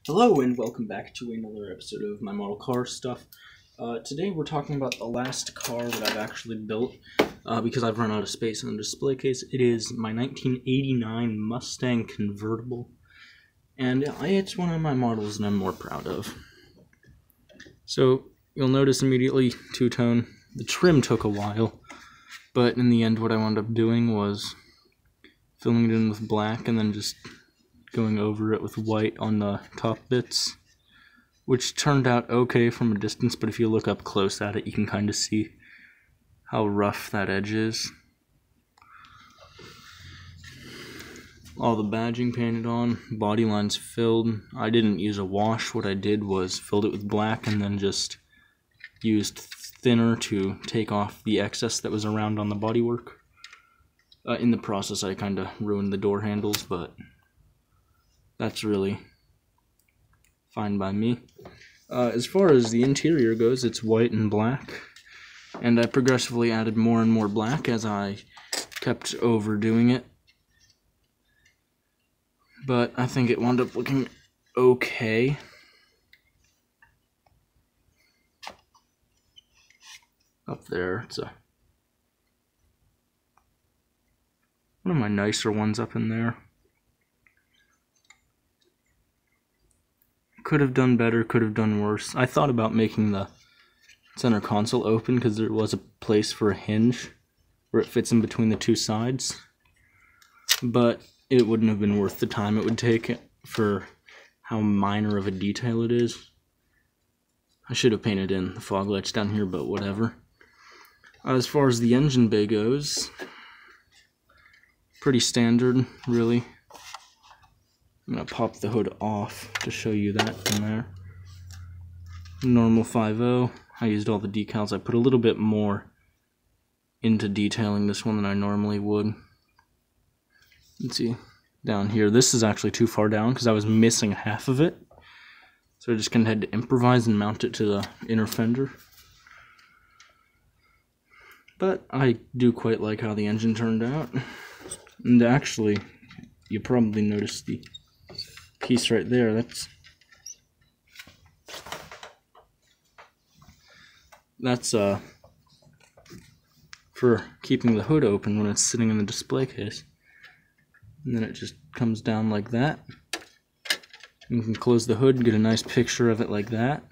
Hello and welcome back to another episode of my model car stuff. Today we're talking about the last car that I've actually built because I've run out of space in the display case. It is my 1989 Mustang Convertible, and it's one of my models that I'm more proud of. So you'll notice immediately two-tone. The trim took a while, but in the end what I wound up doing was filling it in with black and then just going over it with white on the top bits, which turned out okay from a distance, but if you look up close at it, you can kind of see how rough that edge is. All the badging painted on, body lines filled. I didn't use a wash. What I did was filled it with black and then just used thinner to take off the excess that was around on the bodywork. In the process, I kind of ruined the door handles, but that's really fine by me. As far as the interior goes, it's white and black, and I progressively added more and more black as I kept overdoing it. But I think it wound up looking okay. Up there, it's one of my nicer ones up in there. Could have done better, could have done worse. I thought about making the center console open because there was a place for a hinge where it fits in between the two sides, but it wouldn't have been worth the time it would take for how minor of a detail it is. I should have painted in the fog lights down here, but whatever. As far as the engine bay goes, pretty standard, really. I'm going to pop the hood off to show you that in there. Normal 5.0. I used all the decals. I put a little bit more into detailing this one than I normally would. Let's see, down here. This is actually too far down because I was missing half of it. So I just kind of had to improvise and mount it to the inner fender. But I do quite like how the engine turned out. And actually, you probably noticed the piece right there. That's for keeping the hood open when it's sitting in the display case. And then it just comes down like that. You can close the hood and get a nice picture of it like that.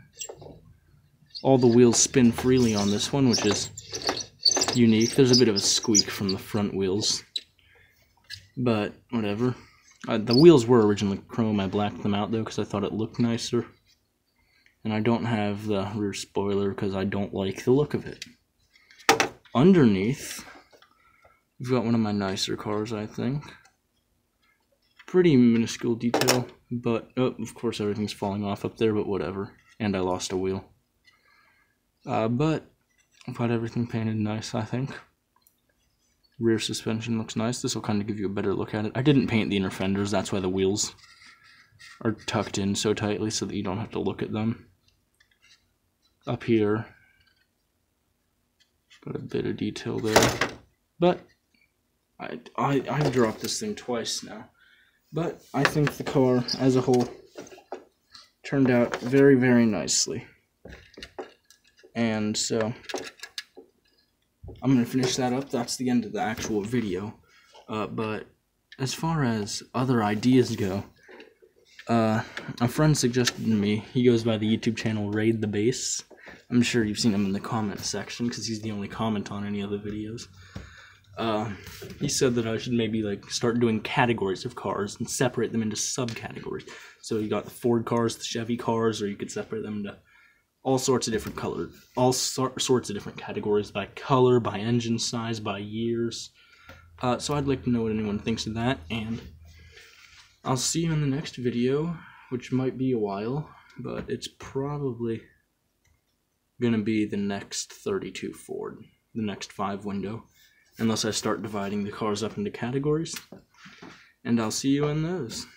All the wheels spin freely on this one, which is unique. There's a bit of a squeak from the front wheels, but whatever. The wheels were originally chrome. I blacked them out though because I thought it looked nicer. And I don't have the rear spoiler because I don't like the look of it. Underneath, we've got one of my nicer cars, I think. Pretty minuscule detail, but oh, of course everything's falling off up there, but whatever. And I lost a wheel. But I've got everything painted nice, I think. Rear suspension looks nice. This will kind of give you a better look at it. I didn't paint the inner fenders, that's why the wheels are tucked in so tightly so that you don't have to look at them. Up here, got a bit of detail there. But I've dropped this thing twice now. But I think the car as a whole turned out very, very nicely. And so I'm going to finish that up. That's the end of the actual video. But as far as other ideas go, a friend suggested to me, he goes by the YouTube channel Raid the Base. I'm sure you've seen him in the comment section because he's the only comment on any of the videos. He said that I should maybe start doing categories of cars and separate them into subcategories. So you got the Ford cars, the Chevy cars, or you could separate them into all sorts of different colors, sorts of different categories by color, by engine size, by years. So I'd like to know what anyone thinks of that, and I'll see you in the next video, which might be a while, but it's probably gonna be the next 32 Ford, the next 5-window, unless I start dividing the cars up into categories, and I'll see you in those.